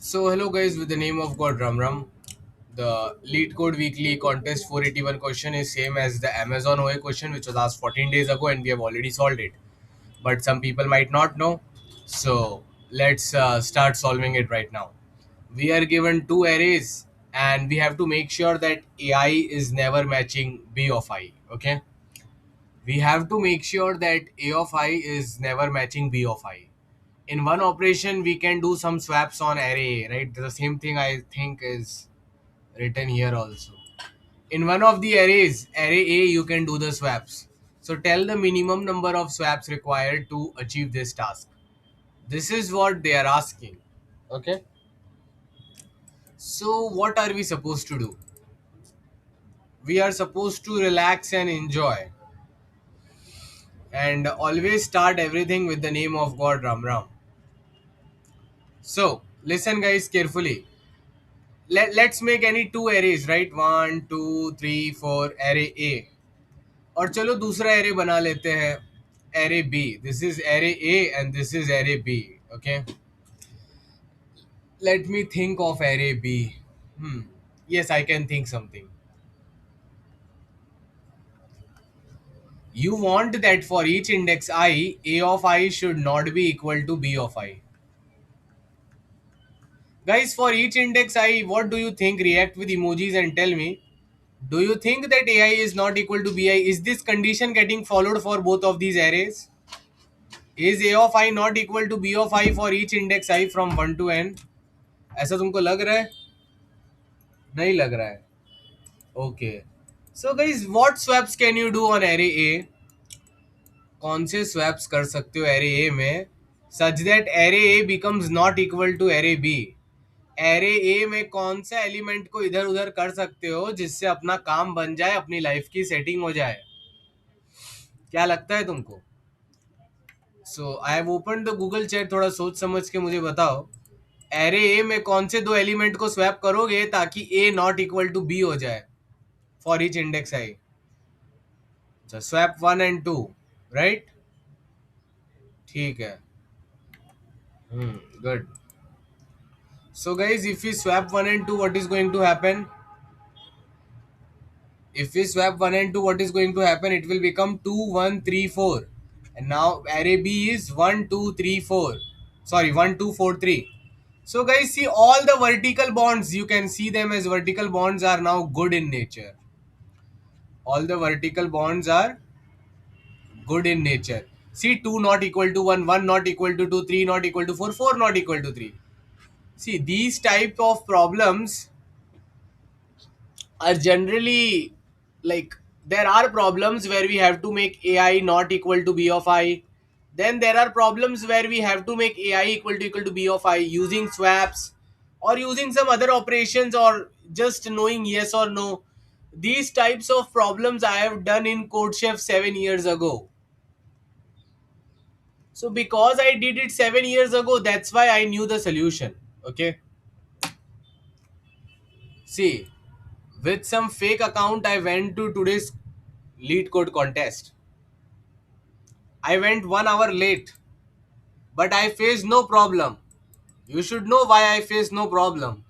So hello guys, with the name of God Ram Ram. The Lead Code Weekly Contest 481 question is same as the Amazon OA question which was asked 14 days ago and we have already solved it. But some people might not know. So let's start solving it right now. We are given two arrays and we have to make sure that AI is never matching B of I. Okay. We have to make sure that A of I is never matching B of I. In one operation we can do some swaps on array A, right? The same thing I think is written here also. In one of the arrays, array A, you can do the swaps. So tell the minimum number of swaps required to achieve this task. This is what they are asking. Okay. So what are we supposed to do? We are supposed to relax and enjoy and always start everything with the name of God Ram Ram. So listen guys carefully. Let's make any two arrays, right? 1 2 3 4 array A. और चलो दूसरा array बना लेते हैं, array B. This is array A and this is array B. Okay. Let me think of array B. Yes, I can think something. You want that for each index I, A of I should not be equal to B of I. Guys, for each index I, what do you think? React with emojis and tell me. Do you think that AI is not equal to BI? Is this condition getting followed for both of these arrays? Is A of I not equal to B of I for each index I from 1 to n? ऐसा तुमको लग रहा है? नहीं लग रहा है. Okay. So guys, what swaps can you do on array A? कौन से swaps कर सकते हो array A में such that array A becomes not equal to array B? Array A में कौन सा एलिमेंट को इधर उधर कर सकते हो जिससे अपना काम बन जाए, अपनी लाइफ की सेटिंग हो जाए? क्या लगता है तुमको? So I have open the Google chat, थोड़ा सोच समझ के मुझे बताओ. एरे ए में कौन से दो एलिमेंट को स्वैप करोगे ताकि ए नॉट इक्वल टू बी हो जाए for each index I? Swap 1 and 2, right? ठीक है. Good. So guys, if you swap 1 and 2, what is going to happen? If we swap 1 and 2, what is going to happen? It will become 2 1 3 4, and now array B is 1 2 3 4. Sorry, 1 2 4 3. So guys, see all the vertical bonds, you can see them as vertical bonds are now good in nature. All the vertical bonds are good in nature. See 2 not equal to 1, 1 not equal to 2, 3 not equal to 4, 4 not equal to 3. See, these type of problems are generally, like, there are problems where we have to make AI not equal to B of I. Then there are problems where we have to make AI equal to B of I using swaps or using some other operations or just knowing yes or no. These types of problems I have done in CodeChef 7 years ago. So because I did it 7 years ago, that's why I knew the solution. Okay. See, with some fake account, I went to today's lead code contest. I went 1 hour late, but I faced no problem. You should know why I faced no problem.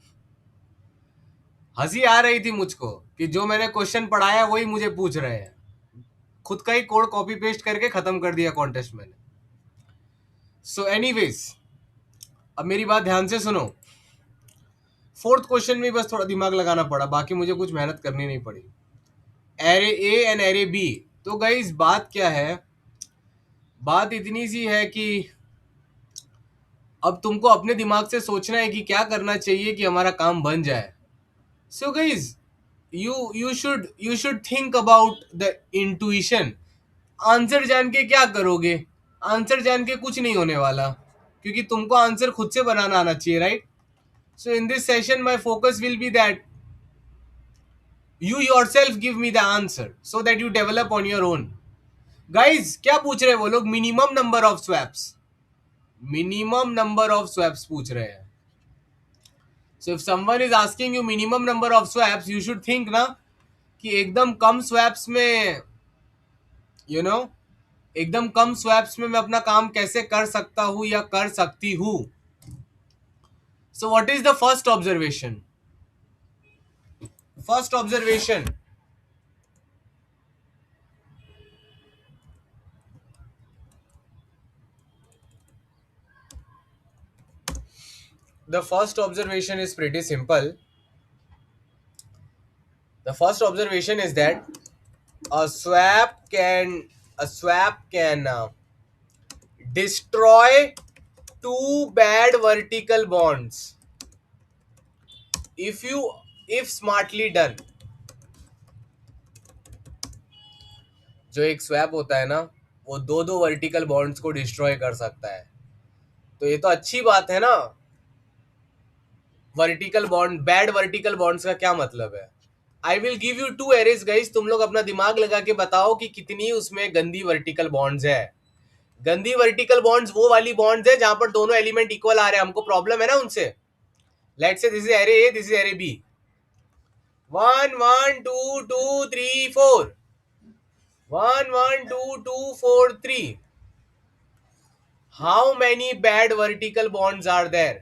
हंसी आ रही थी मुझको कि जो मैंने question पढ़ाया वही मुझे पूछ रहे हैं. खुद का ही कोड कॉपी पेस्ट करके खत्म कर दिया कॉन्टेस्ट मैंने. सो एनीवेज, अब मेरी बात ध्यान से सुनो. फोर्थ क्वेश्चन में बस थोड़ा दिमाग लगाना पड़ा, बाकी मुझे कुछ मेहनत करनी नहीं पड़ी. Array A and array B. तो गाइस, बात क्या है? बात इतनी सी है कि अब तुमको अपने दिमाग से सोचना है कि क्या करना चाहिए कि हमारा काम बन जाए. So guys, you should think about the intuition. Answer जान के क्या करोगे? आंसर जान के कुछ नहीं होने वाला, क्योंकि तुमको आंसर खुद से बनाना आना चाहिए, right? So in this session my focus will be that you yourself give me the answer so that you develop on your own. Guys, क्या पूछ रहे हैं वो लोग? Minimum number of swaps. Minimum number of swaps पूछ रहे हैं. So if someone is asking you minimum number of swaps, you should think ना कि एकदम कम स्वैप्स में, एकदम कम स्वैप्स में मैं अपना काम कैसे कर सकता हूँ या कर सकती हूँ. So what is the first observation? First observation. The first observation is pretty simple. The first observation is that a swap can a swap can destroy two bad vertical bonds if smartly done. जो एक swap होता है ना, वो दो दो vertical bonds को destroy कर सकता है. तो ये तो अच्छी बात है ना. Vertical bond, bad vertical bonds का क्या मतलब है? I will give you two arrays guys, तुम लोग अपना दिमाग लगा के बताओ कि कितनी उसमें गंदी वर्टिकल बॉन्ड्स है. गंदी वर्टिकल बॉन्ड्स वो वाली बॉन्ड्स है जहां पर दोनों एलिमेंट इक्वल आ रहे हैं, हमको प्रॉब्लम है ना उनसे. Let's say this is array A, this is array B. 1 1 2 2 3 4. 1 1 2 2 4 3. How many bad vertical bonds are there?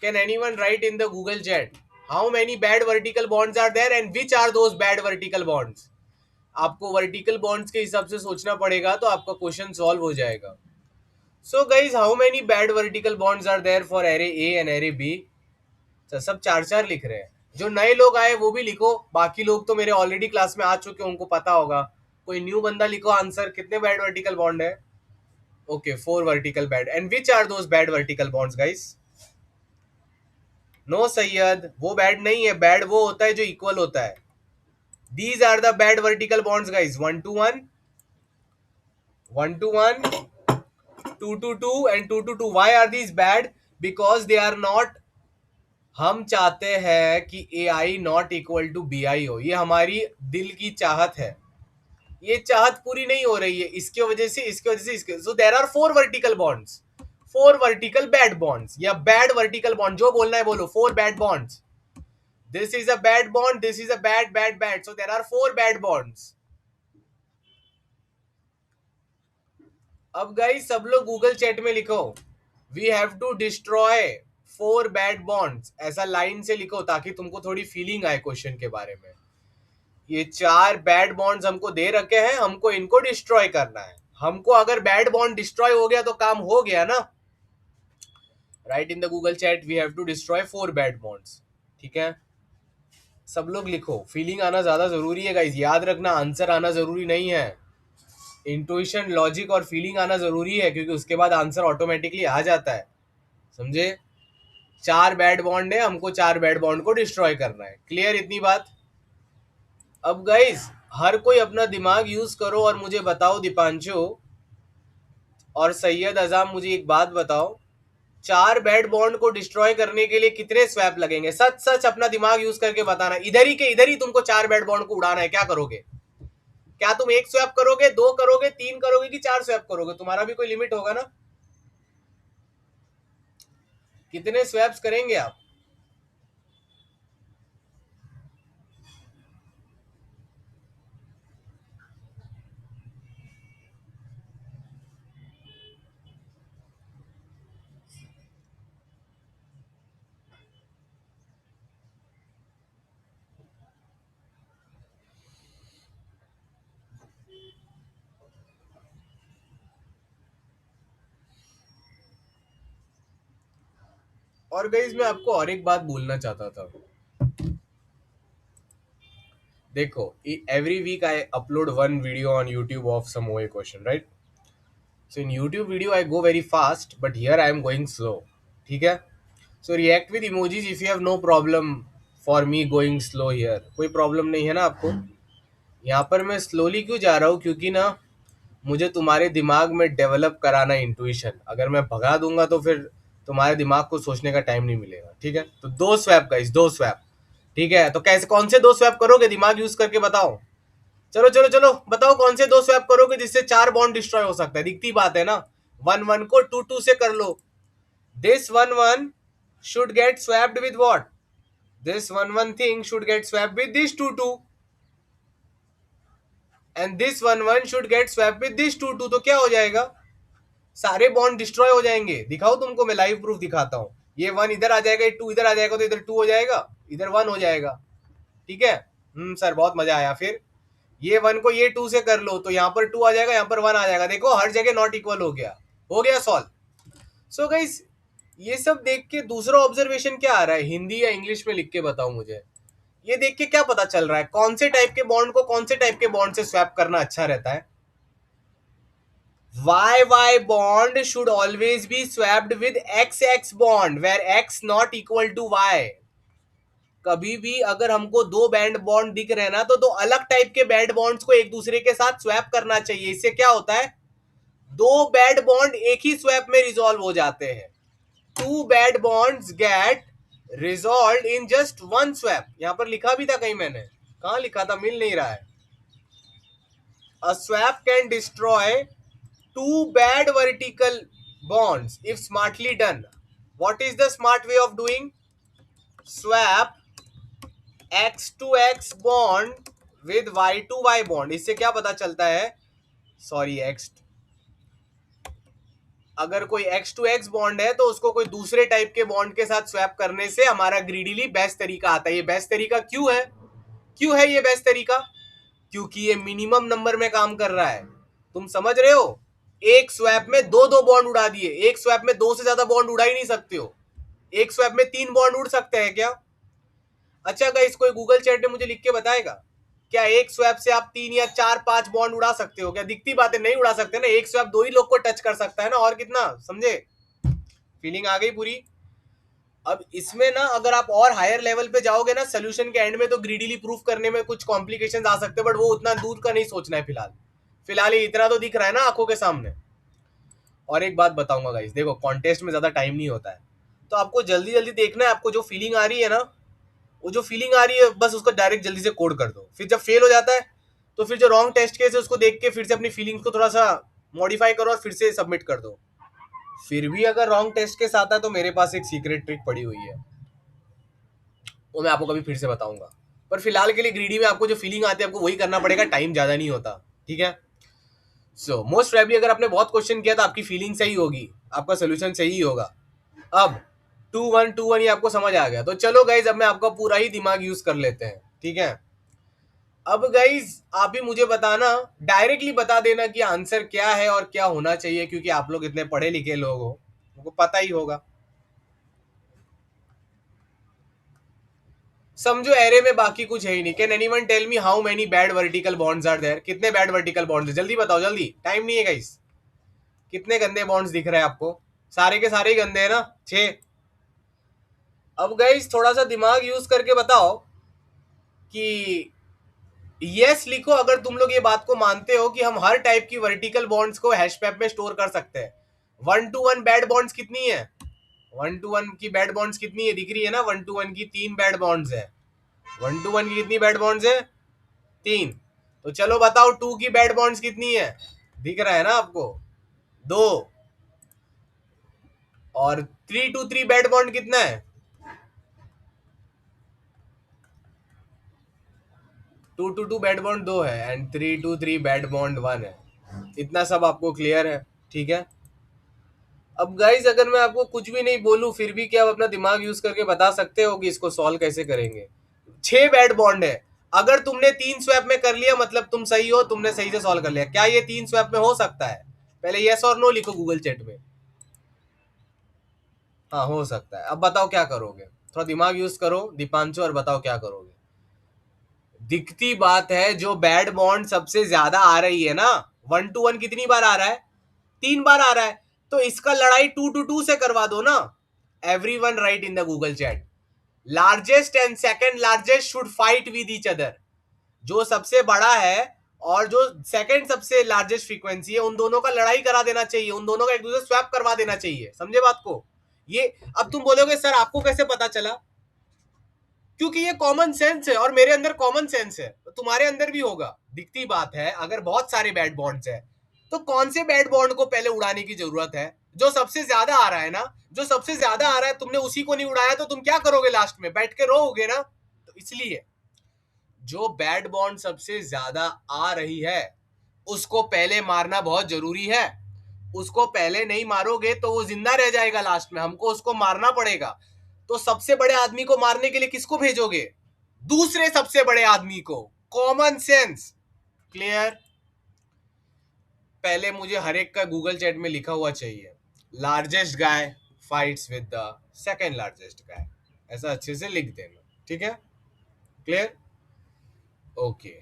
Can anyone write in the Google chat? How many bad vertical bonds are there and which are those bad vertical bonds? आपको vertical bonds के हिसाब से सोचना पड़ेगा तो आपका question solve हो जाएगा. So guys, how many bad vertical bonds are there for array A and array B? सब चार चार लिख रहे हैं. जो नए लोग आए वो भी लिखो, बाकी लोग तो मेरे ऑलरेडी क्लास में आ चुके हैं, उनको पता होगा. कोई न्यू बंदा लिखो आंसर, कितने बैड वर्टिकल बॉन्ड है? Okay, 4 vertical bad. And which are those bad vertical bonds guys? No Syed, वो बैड नहीं है. बैड वो होता है जो इक्वल होता है. These are the bad vertical bonds guys. 1 to 1, 1 to 1, 2 to 2 and 2 to 2. Why are these bad? Because they are not. हम चाहते हैं कि AI not equal to BI हो. ये हमारी दिल की चाहत है. ये चाहत पूरी नहीं हो रही है, इसके वजह से इसके वजह से इसके. So there are 4 vertical bonds, 4 vertical bad bonds या बैड वर्टिकल बॉन्ड, जो बोलना है बोलो. 4 bad bonds. This is a bad bond, this is a bad. So there are 4 bad bonds. अब गाइस सब लोग गूगल चैट में लिखो, we have to destroy 4 bad bonds. ऐसा लाइन से लिखो ताकि तुमको थोड़ी फीलिंग आए क्वेश्चन के बारे में. ये 4 बैड बॉन्ड्स हमको दे रखे हैं, हमको इनको डिस्ट्रॉय करना है. हमको अगर बैड बॉन्ड डिस्ट्रॉय हो गया तो काम हो गया ना. Write in the Google chat, we have to destroy 4 bad bonds. ठीक है, सब लोग लिखो. फीलिंग आना ज्यादा जरूरी है गाइस, याद रखना, आंसर आना जरूरी नहीं है. इंट्यूशन, लॉजिक और फीलिंग आना जरूरी है, क्योंकि उसके बाद आंसर ऑटोमेटिकली आ जाता है. समझे? 4 बैड बॉन्ड है, हमको 4 बैड बॉन्ड को डिस्ट्रॉय करना है. क्लियर इतनी बात? अब गाइस हर कोई अपना दिमाग यूज करो और मुझे बताओ, दीपांशु और सैयद अजाम, मुझे एक बात बताओ, 4 बैड बॉन्ड को डिस्ट्रॉय करने के लिए कितने स्वैप लगेंगे? सच सच अपना दिमाग यूज करके बताना. इधर ही तुमको 4 बैड बॉन्ड को उड़ाना है. क्या करोगे? क्या तुम 1 स्वैप करोगे, 2 करोगे, 3 करोगे कि 4 स्वैप करोगे? तुम्हारा भी कोई लिमिट होगा ना. कितने स्वैप्स करेंगे आप? और गाइस मैं आपको और एक बात बोलना चाहता था. देखो, every week I upload one video on YouTube of some OA question, right? So in YouTube video I go very fast, but here I am going slow. ठीक है? So react with emojis if you have no problem for me going slow here. कोई problem नहीं है ना आपको? यहाँ पर मैं स्लोली क्यों जा रहा हूँ? क्योंकि ना मुझे तुम्हारे दिमाग में डेवलप कराना इंट्यूशन. अगर मैं भगा दूंगा तो फिर तुम्हारे दिमाग को सोचने का टाइम नहीं मिलेगा. ठीक है? तो 2 स्वैप गाइस, 2 स्वैप. ठीक है? तो कैसे, कौन से 2 स्वैप करोगे? दिमाग यूज करके बताओ. चलो चलो चलो बताओ, कौन से 2 स्वैप करोगे जिससे 4 बॉन्ड डिस्ट्रॉय हो सकता है? दिखती बात है ना. 1 1 को 2 2 से कर लो. This 1 1 should get swapped with what? This 1 1 thing should get swapped with this 2 2. And this 1 1 should get swapped with this 2 2. तो क्या हो जाएगा? सारे बॉन्ड डिस्ट्रॉय हो जाएंगे. दिखाओ तुमको, मैं लाइव प्रूफ दिखाता हूं. ये 1 इधर आ जाएगा, ये 2 इधर आ जाएगा, तो इधर 2 हो जाएगा, इधर 1 हो जाएगा। ठीक है, सर बहुत मजा आया। फिर ये 1 को ये 2 से कर लो तो यहाँ पर 2 आ जाएगा, यहाँ पर 1 आ जाएगा। देखो हर जगह नॉट इक्वल हो गया सॉल्व। सो गाइस, ये सब देख के दूसरा ऑब्जर्वेशन क्या आ रहा है, हिंदी या इंग्लिश में लिख के बताओ मुझे। ये देख के क्या पता चल रहा है, कौन से टाइप के बॉन्ड को कौन से टाइप के बॉन्ड से स्वैप करना अच्छा रहता है? YY bond should always be swapped with XX bond where X not equal to Y. कभी भी अगर हमको दो बैंड बॉन्ड दिख रहे हैं ना, तो दो अलग टाइप के बैंड बॉन्ड्स को एक दूसरे के साथ स्वैप करना चाहिए। इससे क्या होता है, दो बैंड बॉन्ड एक ही स्वैप में रिजॉल्व हो जाते हैं। Two band bonds get resolve in just one swap. यहां पर लिखा भी था कहीं, मैंने कहां लिखा था, मिल नहीं रहा है। A swap can destroy two bad vertical bonds if smartly done. What is the smart way of doing? Swap x to x bond with y to y bond. इससे क्या पता चलता है, सॉरी x, अगर कोई x to x बॉन्ड है तो उसको कोई दूसरे टाइप के बॉन्ड के साथ स्वैप करने से हमारा ग्रीडीली बेस्ट तरीका आता है। ये बेस्ट तरीका क्यों है ये बेस्ट तरीका? क्योंकि ये मिनिमम नंबर में काम कर रहा है। तुम समझ रहे हो, एक स्वैप में दो बॉन्ड उड़ा दिए, एक स्वैप में दो से ज्यादा बॉन्ड उड़ा ही नहीं सकते हो। एक स्वैप में 3 बॉन्ड उड़ सकते हैं क्या? अच्छा गाइस, कोई गूगल चैट में मुझे लिख के बताएगा, क्या एक स्वैप से आप 3 या 4 5 बॉन्ड उड़ा सकते हो क्या? दिखती बात है, नहीं उड़ा सकते ना। एक स्वैप 2 ही लोग को टच कर सकता है ना, और कितना, समझे? फीलिंग आ गई पूरी? अब इसमें ना अगर आप और हायर लेवल पे जाओगे ना, सोल्यूशन के एंड में, तो ग्रीडीली प्रूफ करने में कुछ कॉम्प्लिकेशंस आ सकते हैं, बट वो उतना दूर का नहीं सोचना है फिलहाल ये इतना तो दिख रहा है ना आंखों के सामने। और एक बात बताऊंगा गाइस, देखो कॉन्टेस्ट में ज्यादा टाइम नहीं होता है, तो आपको जल्दी जल्दी देखना है। आपको जो फीलिंग आ रही है ना, वो जो फीलिंग आ रही है बस उसको डायरेक्ट जल्दी से कोड कर दो। फिर जब फेल हो जाता है तो फिर जो रॉन्ग टेस्ट केस है उसको देख के फिर से अपनी फीलिंग्स को थोड़ा सा मॉडिफाई करो और फिर से सबमिट कर दो। फिर भी अगर रॉन्ग टेस्ट केस आता है तो मेरे पास एक सीक्रेट ट्रिक पड़ी हुई है, वो मैं आपको कभी फिर से बताऊंगा। पर फिलहाल के लिए ग्रीडी में आपको जो फीलिंग आती है आपको वही करना पड़ेगा, टाइम ज्यादा नहीं होता। ठीक है, सो मोस्ट प्रोबेबली अगर आपने बहुत क्वेश्चन किया तो आपकी फीलिंग सही होगी, आपका सोल्यूशन सही होगा। अब 2 1 ये आपको समझ आ गया, तो चलो गाइज अब मैं आपका पूरा ही दिमाग यूज कर लेते हैं। ठीक है, अब गाइज आप ही मुझे बताना, डायरेक्टली बता देना कि आंसर क्या है और क्या होना चाहिए, क्योंकि आप लोग इतने पढ़े लिखे लोग हो, उनको पता ही होगा। समझो एरे में बाकी कुछ है ही नहीं। Can anyone tell me how many bad vertical bonds are there? कितने बैड वर्टिकल बॉन्ड्स है, जल्दी बताओ, जल्दी, टाइम नहीं है गाइस। कितने गंदे बॉन्ड्स दिख रहे हैं आपको? सारे के सारे ही गंदे हैं ना, 6। अब गाइस थोड़ा सा दिमाग यूज करके बताओ कि यस लिखो अगर तुम लोग ये बात को मानते हो कि हम हर टाइप की वर्टिकल बॉन्ड्स को हैशटैग में स्टोर कर सकते हैं। 1 to 1 बैड बॉन्ड्स कितनी है? 1 to 1 की बैड बॉन्ड्स कितनी है, दिख रही है ना? 1 to 1 की 3 बैड बॉन्ड्स है। 1 to 1 की कितनी बैड बॉन्ड्स है? 3। तो चलो बताओ 2 की बैड बॉन्ड्स कितनी है? दिख रहा है ना आपको, 2। और 3 to 3 बैड बॉन्ड कितना है? 2 to 2 बैड बॉन्ड 2 है, एंड 3 to 3 बैड बॉन्ड 1 है। इतना सब आपको क्लियर है? ठीक है, अब गाइज अगर मैं आपको कुछ भी नहीं बोलूं फिर भी क्या आप अपना दिमाग यूज करके बता सकते हो कि इसको सॉल्व कैसे करेंगे? 6 बैड बॉन्ड है, अगर तुमने 3 स्वैप में कर लिया मतलब तुम सही हो, तुमने सही से सॉल्व कर लिया। क्या ये 3 स्वैप में हो सकता है? पहले यस और नो लिखो गूगल चैट में। हाँ हो सकता है। अब बताओ क्या करोगे, थोड़ा दिमाग यूज करो दीपांशु और बताओ क्या करोगे। दिखती बात है, जो बैड बॉन्ड सबसे ज्यादा आ रही है ना, 1 to 1 कितनी बार आ रहा है? 3 बार आ रहा है, तो इसका लड़ाई 2 to 2 से करवा दो ना। Everyone right in the Google chat, largest and second largest should fight with each other. जो सबसे बड़ा है और जो सेकंड सबसे लार्जेस्ट फ्रीक्वेंसी है, उन दोनों का लड़ाई करा देना चाहिए, उन दोनों का एक दूसरे स्वैप करवा देना चाहिए। समझे बात को? ये अब तुम बोलोगे सर आपको कैसे पता चला? क्योंकि ये कॉमन सेंस है और मेरे अंदर कॉमन सेंस है, तो तुम्हारे अंदर भी होगा। दिखती बात है, अगर बहुत सारे बैड बॉन्ड्स है तो कौन से बैड बॉन्ड को पहले उड़ाने की जरूरत है? जो सबसे ज्यादा आ रहा है ना, जो सबसे ज्यादा आ रहा है, तुमने उसी को नहीं उड़ाया तो तुम क्या करोगे? लास्ट में बैठ के रोओगे ना। तो इसलिए जो बैड बॉन्ड सबसे ज्यादा आ रही है उसको पहले मारना बहुत जरूरी है। उसको पहले नहीं मारोगे तो वो जिंदा रह जाएगा, लास्ट में हमको उसको मारना पड़ेगा। तो सबसे बड़े आदमी को मारने के लिए किसको भेजोगे? दूसरे सबसे बड़े आदमी को। Common sense. क्लियर? पहले मुझे हर एक का गूगल चैट में लिखा हुआ चाहिए, largest guy fights with the second largest guy, ऐसा अच्छे से लिख देना, ठीक है? क्लियर? ओके,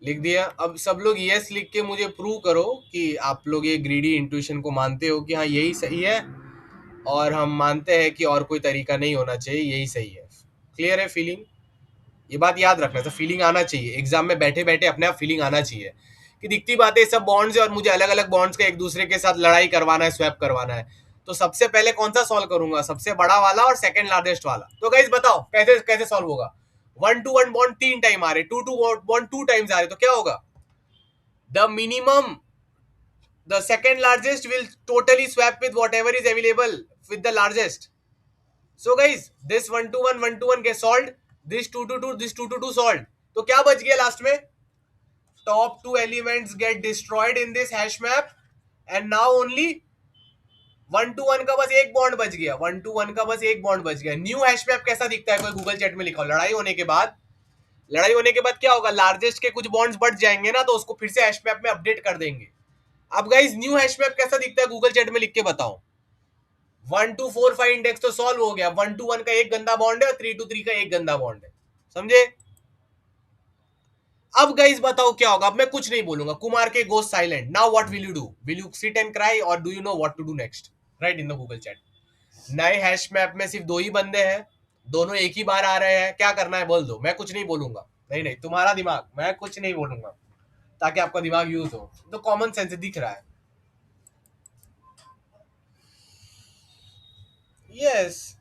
लिख दिया। अब सब लोग यस लिख के मुझे प्रूव करो कि आप लोग ये ग्रीडी इंट्यूशन को मानते हो कि हाँ यही सही है, और हम मानते हैं कि और कोई तरीका नहीं होना चाहिए, यही सही है। क्लियर है? फीलिंग, ये बात याद रखना, तो फीलिंग आना चाहिए एग्जाम में बैठे बैठे, अपने आप फीलिंग आना चाहिए कि दिखती बातें सब बॉन्ड्स है और मुझे अलग अलग बॉन्ड्स का एक दूसरे के साथ लड़ाई करवाना है, स्वैप करवाना है। तो सबसे पहले कौन सा सॉल्व करूंगा? सबसे बड़ा वाला और सेकंड लार्जेस्ट वाला। तो गाइस बताओ कैसे कैसे सॉल्व होगा? 1 to 1 बॉन्ड 3 टाइम आ रहे, 2 to 1 बॉन्ड 2 टाइम्स आ रहे, तो क्या होगा? The minimum, the second largest will totally swap with whatever is available with the largest. So guys, this 1 to 1 get solved, this 2 to 2, this 2 to 2 solved. तो क्या बच गया last में? Top two elements get destroyed in this hash map and now only 1 to 1 का बस एक bond बच गया, 1 to 1 का बस एक बॉन्ड बच गया। न्यू हैश मैप कैसा दिखता है? कोई गूगल चैट में लिखा हो। लड़ाई होने के बाद, लड़ाई होने के बाद क्या होगा? लार्जेस्ट के कुछ बॉन्ड्स बढ़ जाएंगे ना, तो उसको फिर से हैश मैप में अपडेट कर देंगे। अब गाइस न्यू हैश मैप कैसा दिखता है? गूगल चैट में लिख के बताओ। 1 to 4 5 इंडेक्स तो सॉल्व हो गया, 1 to 1 का एक गंदा बॉन्ड है और 3 to 3 का एक गंदा बॉन्ड है, समझे? अब गाइस बताओ क्या होगा? अब मैं कुछ नहीं बोलूंगा, कुमार के goes silent. Now what will you do? Will you sit and cry or do you know what to do next? Write in the Google chat. नए हैश मैप में सिर्फ 2 ही बंदे हैं, दोनों एक ही बार आ रहे हैं, क्या करना है बोल दो, मैं कुछ नहीं बोलूंगा। नहीं नहीं, तुम्हारा दिमाग, मैं कुछ नहीं बोलूंगा ताकि आपका दिमाग यूज हो। तो कॉमन सेंस दिख रहा है। Yes,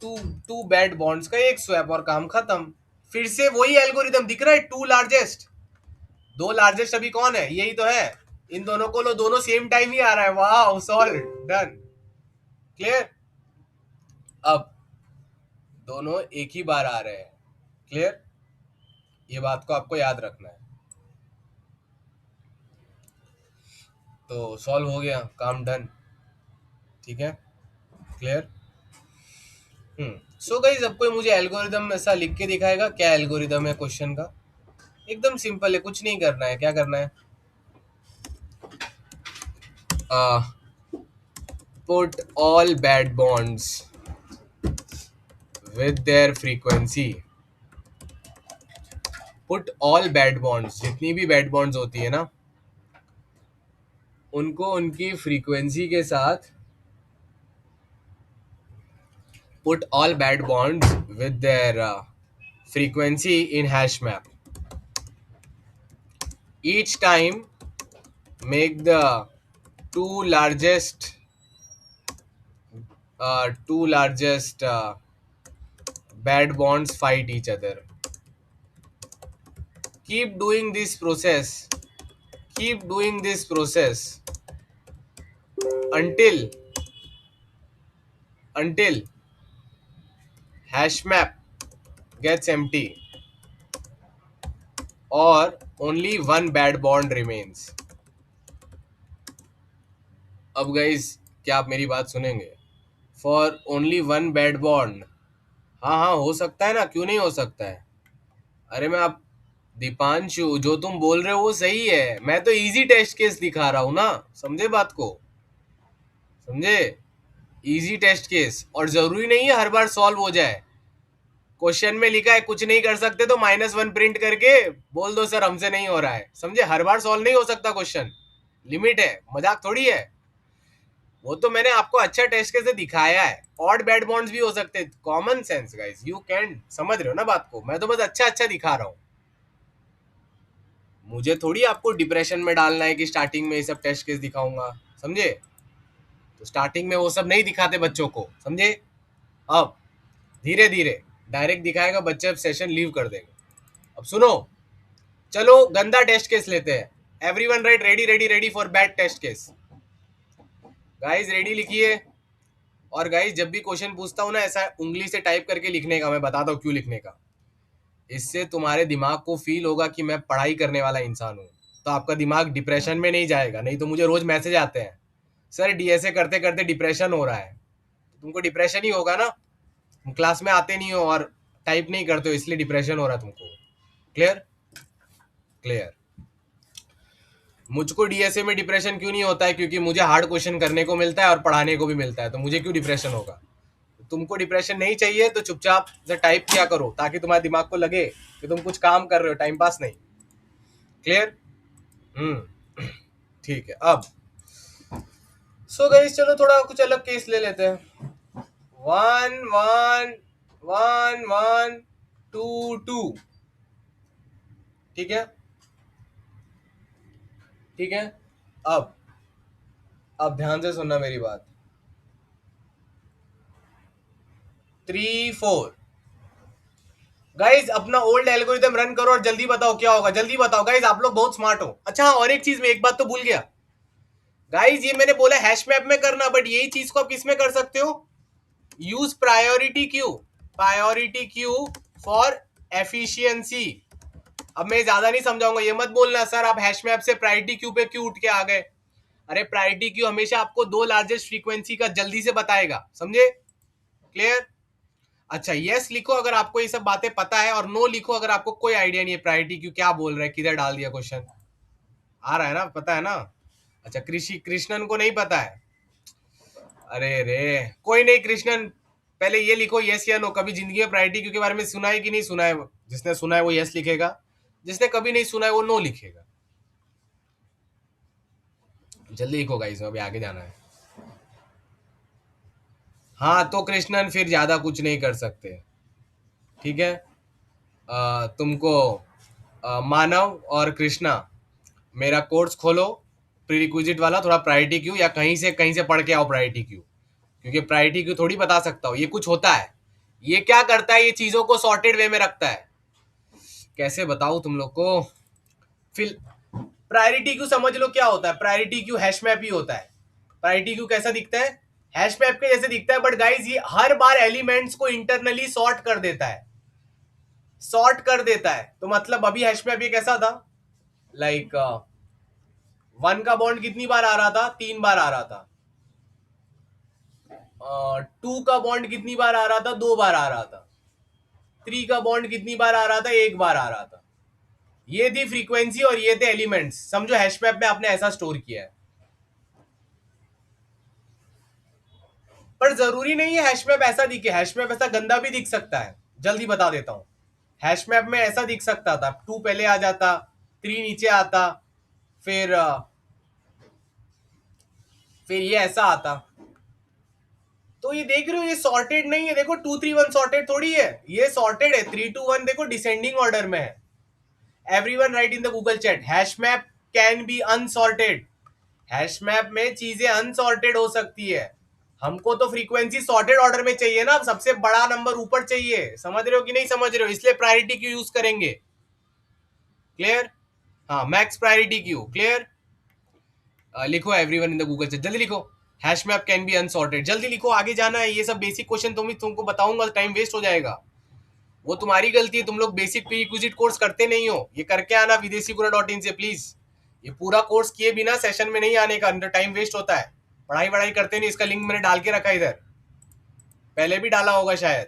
two two bad bonds का एक स्वैप और काम खत्म। फिर से वही एल्गोरिदम दिख रहा है, 2 लार्जेस्ट। 2 लार्जेस्ट अभी कौन है? यही तो है। इन दोनों को लो, दोनों सेम टाइम ही आ रहा है। वाह, सॉल्व, डन। क्लियर? अब दोनों एक ही बार आ रहे हैं। क्लियर? ये बात को आपको याद रखना है। तो सॉल्व हो गया, काम डन, ठीक है? क्लियर? सो गाइस, अब कोई मुझे एल्गोरिदम ऐसा लिख के दिखाएगा? क्या एल्गोरिदम है क्वेश्चन का? एकदम सिंपल है, कुछ नहीं करना है। क्या करना है? Put all bad bonds with their frequency. Put all bad bonds, जितनी भी bad bonds होती है ना, उनको उनकी फ्रीक्वेंसी के साथ, put all bad bonds with their frequency in hash map. Each time make the two largest bad bonds fight each other. Keep doing this process. Keep doing this process until hash map gets empty or only one bad bond remains. अब guys, क्या आप मेरी बात सुनेंगे? For only one bad bond, हाँ हाँ हो सकता है ना, क्यों नहीं हो सकता है? अरे मैं आप, दीपांशु, जो तुम बोल रहे हो वो सही है, मैं तो इजी टेस्ट केस दिखा रहा हूं ना, समझे बात को? समझे? इजी टेस्ट केस, और जरूरी नहीं है हर बार सॉल्व हो जाए। क्वेश्चन में लिखा है कुछ नहीं कर सकते तो -1 प्रिंट करके बोल दो सर हमसे नहीं हो रहा है, समझे? हर बार सॉल्व नहीं हो सकता क्वेश्चन, लिमिट है, मजाक थोड़ी है। वो तो मैंने आपको अच्छा टेस्ट कैसे दिखाया है। ऑड बैड बॉन्ड्स भी हो सकते हैं। Common sense guys, you can, समझ रहे हो ना बात को? मैं तो बस अच्छा अच्छा दिखा रहा हूँ। मुझे थोड़ी आपको डिप्रेशन में डालना है कि स्टार्टिंग में ये सब टेस्ट केस दिखाऊंगा, समझे? तो स्टार्टिंग में वो सब नहीं दिखाते बच्चों को, समझे? अब धीरे धीरे डायरेक्ट दिखाएगा, बच्चे अब सेशन लीव कर देंगे। अब सुनो, चलो गंदा टेस्ट केस लेते हैं। Everyone right, ready ready ready for bad taste case. Guys ready लिखिए। और गाइस जब भी क्वेश्चन पूछता हूँ ना, ऐसा उंगली से टाइप करके लिखने का, मैं बताता हूँ क्यों लिखने का। इससे तुम्हारे दिमाग को फील होगा कि मैं पढ़ाई करने वाला इंसान हूँ, तो आपका दिमाग डिप्रेशन में नहीं जाएगा। नहीं तो मुझे रोज मैसेज आते हैं, सर डीएसए करते करते डिप्रेशन हो रहा है, तो तुमको डिप्रेशन ही होगा ना, तुम क्लास में आते नहीं हो और टाइप नहीं करते हो इसलिए डिप्रेशन हो रहा है तुमको। क्लियर? क्लियर। मुझको डीएसए में डिप्रेशन क्यों नहीं होता है? क्योंकि मुझे हार्ड क्वेश्चन करने को मिलता है और पढ़ाने को भी मिलता है, तो मुझे क्यों डिप्रेशन होगा? तुमको डिप्रेशन नहीं चाहिए तो चुपचाप से टाइप किया करो, ताकि तुम्हारे दिमाग को लगे कि तुम कुछ काम कर रहे हो, टाइम पास नहीं। क्लियर? ठीक है। अब सो गाइस चलो थोड़ा कुछ अलग केस ले लेते हैं। 1 1 1 1 2 2। ठीक है, ठीक है। अब ध्यान से सुनना मेरी बात। 3 4। गाइज अपना ओल्ड एल्गोरिथम रन करो और जल्दी बताओ क्या होगा, जल्दी बताओ गाइज, आप लोग बहुत स्मार्ट हो। अच्छा हाँ, और एक चीज में एक बात तो भूल गया गाइज, ये मैंने बोला हैश मैप में करना, बट यही चीज को आप किस में कर सकते हो? Use priority queue, priority queue for efficiency. अब मैं ज्यादा नहीं समझाऊंगा, ये मत बोलना सर आप हैश मैप से प्रायोरिटी क्यू पे क्यों उठ के आ गए। अरे प्रायोरिटी क्यू हमेशा आपको दो लार्जेस्ट फ्रीक्वेंसी का जल्दी से बताएगा, समझे? क्लियर? अच्छा यस लिखो अगर आपको ये सब बातें पता है, और नो लिखो अगर आपको कोई आइडिया नहीं है प्रायोरिटी क्यू क्या बोल रहा है, किधर डाल दिया क्वेश्चन। आ रहा है ना, पता है ना? अच्छा कृष्णन को नहीं पता है? अरे रे कोई नहीं कृष्णन, पहले ये लिखो यस या नो, कभी जिंदगी में प्रायोरिटी क्यू के बारे में सुना है कि नहीं सुना है? जिसने सुना है वो यस लिखेगा, जिसने कभी नहीं सुना है वो नो लिखेगा। जल्दी लिखो गाइस, अभी आगे जाना है। हाँ तो कृष्णन फिर ज्यादा कुछ नहीं कर सकते, ठीक है? तुमको मानव और कृष्णा मेरा कोर्स खोलो प्रीरिक्विजिट वाला, थोड़ा प्रायोरिटी क्यू या कहीं से पढ़ के आओ प्रायोरिटी क्यू, क्योंकि प्रायोरिटी क्यू थोड़ी बता सकता हूँ, ये कुछ होता है, ये क्या करता है, ये चीजों को सॉर्टेड वे में रखता है। कैसे बताऊं तुम लोग को? फिर प्रायोरिटी क्यू समझ लो क्या होता है, प्रायोरिटी क्यू हैश मैप ही होता है। प्रायोरिटी क्यू कैसा दिखता है? हैश मैप के जैसे दिखता है, बट गाइस ये हर बार एलिमेंट्स को इंटरनली सॉर्ट कर देता है, सॉर्ट कर देता है। तो मतलब अभी हैश मैप ये कैसा था, लाइक 1 का बॉन्ड कितनी बार आ रहा था? 3 बार आ रहा था। 2 का बॉन्ड कितनी बार आ रहा था? 2 बार आ रहा था। 3 का बॉन्ड कितनी बार आ रहा था? 1 बार आ रहा था। ये थी फ्रीक्वेंसी और ये थे एलिमेंट्स, समझो हैश मैप में आपने ऐसा स्टोर किया है। पर जरूरी नहीं है हैश मैप ऐसा दिखे, हैश मैप ऐसा गंदा भी दिख सकता है, जल्दी बता देता हूं। हैश मैप में ऐसा दिख सकता था, 2 पहले आ जाता, 3 नीचे आता, फिर ये ऐसा आता। तो ये देख रहे हो, ये सॉर्टेड नहीं है, देखो 2 3 1 सॉर्टेड थोड़ी है, ये सॉर्टेड है। 3 2 1 देखो डिसेंडिंग ऑर्डर में है। Everyone right in the Google chat, hash map can be unsorted. Hash map में चीजें अनसॉर्टेड हो सकती है, हमको तो फ्रीक्वेंसी सॉर्टेड ऑर्डर में चाहिए ना, सबसे बड़ा नंबर ऊपर चाहिए। समझ रहे हो कि नहीं समझ रहे हो? इसलिए प्रायोरिटी क्यू यूज करेंगे। क्लियर? हाँ मैक्स प्रायोरिटी क्यू। क्लियर? लिखो everyone in the Google chat, जल्दी लिखो hash map can be unsorted, जल्दी लिखो, आगे जाना है। ये सब बेसिक क्वेश्चन तुमको बताऊंगा, टाइम वेस्ट हो जाएगा। वो तुम्हारी गलती है, तुम लोग बेसिक प्रीरिक्विजिट कोर्स करते नहीं हो। ये करके आना विदेशीगुरु.in से प्लीज। ये पूरा कोर्स किए बिना सेशन में नहीं आने का, अंदर टाइम वेस्ट होता है, पढ़ाई वढ़ाई करते नहीं। इसका लिंक मैंने डाल के रखा इधर, पहले भी डाला होगा शायद,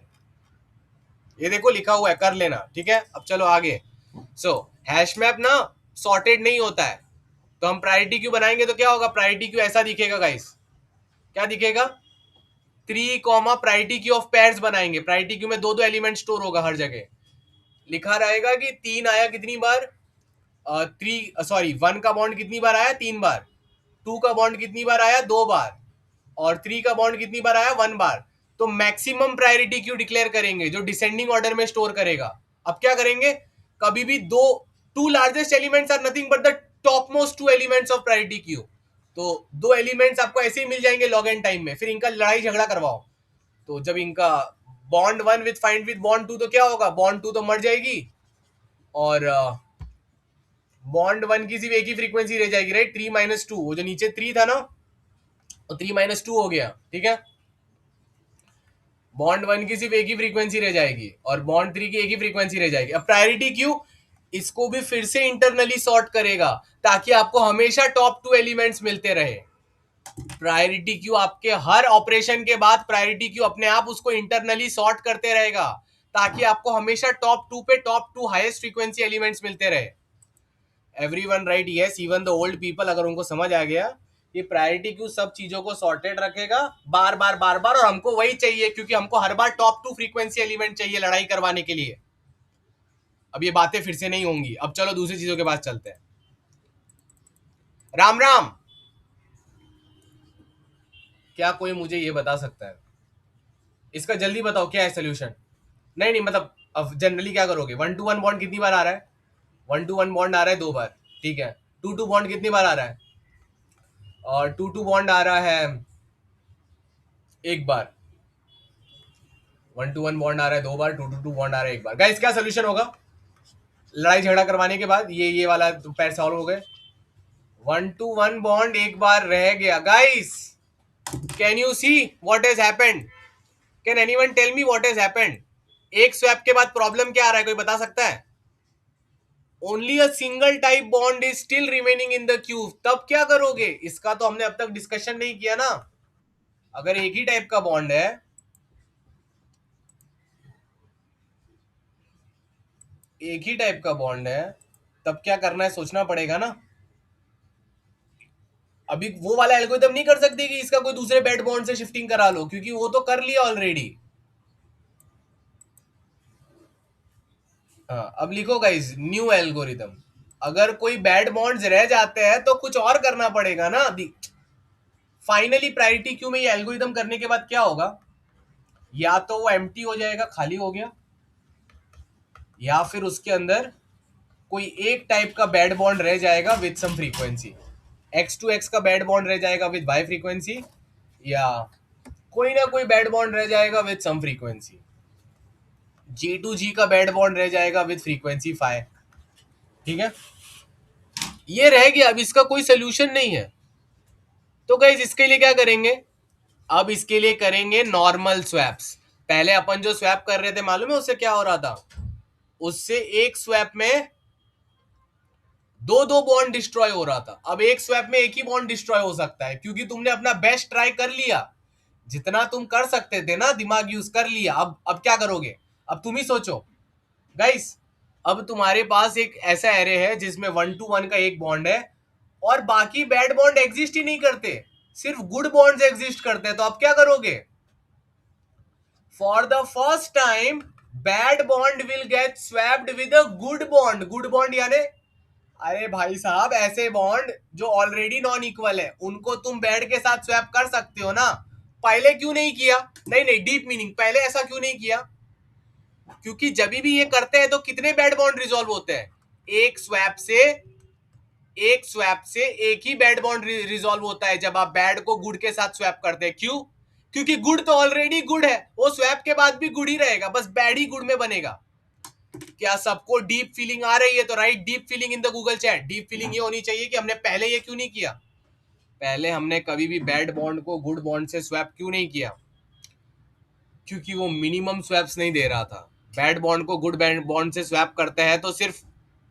ये देखो लिखा हुआ है, कर लेना। ठीक है, अब चलो आगे। सो हैश मैप ना सॉर्टेड नहीं होता है, तो हम प्रायोरिटी क्यू बनाएंगे तो क्या होगा? प्रायोरिटी क्यू ऐसा दिखेगा गाइस, क्या दिखेगा? 3 प्रायोरिटी क्यू ऑफ पेयर्स बनाएंगे। प्रायोरिटी क्यू में दो दो एलिमेंट स्टोर होगा, हर जगह लिखा रहेगा कि 3 आया कितनी बार, 1 का बॉन्ड कितनी बार आया? 3 बार। 2 का बॉन्ड कितनी बार आया? 2 बार। और 3 का बॉन्ड कितनी बार आया? 1 बार। तो मैक्सिमम प्रायोरिटी क्यू डिक्लेयर करेंगे जो डिसेंडिंग ऑर्डर में स्टोर करेगा। अब क्या करेंगे, कभी भी two largest elements are nothing but the top most 2 elements of priority queue. तो 2 एलिमेंट्स आपको ऐसे ही मिल जाएंगे लॉग एन टाइम में, फिर इनका लड़ाई झगड़ा करवाओ। तो जब इनका bond 1 with find with bond 2, तो क्या होगा? बॉन्ड 2 तो मर जाएगी और बॉन्ड 1 की सिर्फ एक ही फ्रीक्वेंसी रह जाएगी, राइट? 3 - 2, वो जो नीचे 3 था ना, तो 3 - 2 हो गया। ठीक है, बॉन्ड 1 की सिर्फ एक ही फ्रीक्वेंसी रह जाएगी और बॉन्ड 3 की एक ही फ्रीक्वेंसी रह जाएगी। अब प्रायोरिटी क्यू इसको भी फिर से इंटरनली सॉर्ट करेगा, ताकि आपको हमेशा टॉप 2 एलिमेंट्स मिलते रहे। प्रायोरिटी क्यू आपके हर ऑपरेशन के बाद प्रायोरिटी क्यू अपने आप उसको इंटरनली सॉर्ट करते रहेगा ताकि आपको हमेशा top two highest frequency elements मिलते रहे. Everyone right yes, even the old people. अगर उनको समझ आ गया कि प्रायोरिटी क्यू सब चीजों को सॉर्टेड रखेगा बार बार बार बार, और हमको वही चाहिए क्योंकि हमको हर बार टॉप टू फ्रीक्वेंसी एलिमेंट चाहिए लड़ाई करवाने के लिए. अब ये बातें फिर से नहीं होंगी. अब चलो दूसरी चीजों के पास चलते हैं. राम राम. क्या कोई मुझे ये बता सकता है, इसका जल्दी बताओ क्या है सोल्यूशन? नहीं नहीं, मतलब अब जनरली क्या करोगे? 1 to 1 बॉन्ड कितनी बार आ रहा है? 1 to 1 बॉन्ड आ रहा है 2 बार, ठीक है. 2 to बॉन्ड कितनी बार आ रहा है? और 2 to बॉन्ड आ रहा है 1 बार. 1 to 1 बॉन्ड आ रहा है 2 बार, 2 to 2 बॉन्ड आ रहा है 1 बार. गाइस क्या सोल्यूशन होगा लड़ाई झगड़ा करवाने के बाद? ये वाला तो पैर सॉल्व हो गए. 1 to 1 बॉन्ड 1 बार रह गया. Guys can you see what has happened? Can anyone tell me what has happened? एक स्वैप के बाद प्रॉब्लम क्या आ रहा है, कोई बता सकता है? Only a single type bond is still remaining in the Q. तब क्या करोगे? इसका तो हमने अब तक डिस्कशन नहीं किया ना. अगर एक ही टाइप का बॉन्ड है, एक ही टाइप का बॉन्ड है, तब क्या करना है सोचना पड़ेगा ना. अभी वो वाला एल्गोरिथम नहीं कर सकते कि इसका कोई दूसरे बेड बॉन्ड से शिफ्टिंग करा लो, क्योंकि वो तो कर लिया ऑलरेडी. हाँ, अब लिखो गाइस न्यू एल्गोरिथम. अगर कोई बैड बॉन्ड्स रह जाते हैं तो कुछ और करना पड़ेगा ना. फाइनली प्रायोरिटी क्यू में ये एल्गोरिथम करने के बाद क्या होगा? या तो वो एम्प्टी हो जाएगा, खाली हो गया, या फिर उसके अंदर कोई एक टाइप का बैड बॉन्ड रह जाएगा with some frequency. X to X का बैड बॉन्ड रह जाएगा विद वाई फ्रीक्वेंसी, या कोई ना कोई बैड बॉन्ड रह जाएगा with some frequency. G to G का बैड बॉन्ड रह जाएगा विद फ्रीक्वेंसी फाई. ठीक है, ये रह गया. अब इसका कोई सोल्यूशन नहीं है. तो गाइस इसके लिए क्या करेंगे? अब इसके लिए करेंगे नॉर्मल स्वैप्स. पहले अपन जो स्वैप कर रहे थे मालूम है उससे क्या हो रहा था? उससे एक स्वैप में दो दो बॉन्ड डिस्ट्रॉय हो रहा था. अब एक स्वैप में एक ही बॉन्ड डिस्ट्रॉय हो सकता है क्योंकि तुमने अपना बेस्ट ट्राई कर लिया. जितना तुम कर सकते थे ना, दिमाग यूज कर लिया. अब क्या करोगे? अब तुम ही सोचो गाइस. अब तुम्हारे पास एक ऐसा एरे है जिसमें 1 to 1 का एक बॉन्ड है और बाकी बैड बॉन्ड एग्जिस्ट ही नहीं करते, सिर्फ गुड बॉन्ड्स एग्जिस्ट करते हैं. तो अब क्या करोगे? For the first time bad bond will get swapped with a good bond. Good bond यानी, अरे भाई साहब, ऐसे बॉन्ड जो ऑलरेडी नॉन इक्वल है उनको तुम बैड के साथ स्वैप कर सकते हो ना. पहले क्यों नहीं किया? नहीं नहीं, डीप मीनिंग, पहले ऐसा क्यों नहीं किया? क्योंकि जब भी ये करते हैं तो कितने बैड बॉन्ड रिजॉल्व होते हैं? एक स्वैप से एक ही बैड बॉन्ड रिजॉल्व होता है जब आप बैड को गुड के साथ स्वैप करते हैं. क्यों? क्योंकि गुड तो ऑलरेडी गुड है, वो स्वैप के बाद भी गुड ही रहेगा, बस बैड ही गुड में बनेगा. क्या सबको डीप फीलिंग आ रही है? तो right deep feeling in the Google chat. Deep feeling ये होनी चाहिए कि हमने पहले ये क्यों नहीं किया. पहले हमने कभी भी बैड बॉन्ड को गुड बॉन्ड से स्वैप क्यों नहीं किया? क्योंकि वो मिनिमम स्वैप्स नहीं दे रहा था. बैड बॉन्ड को गुड बॉन्ड से स्वैप करते हैं तो सिर्फ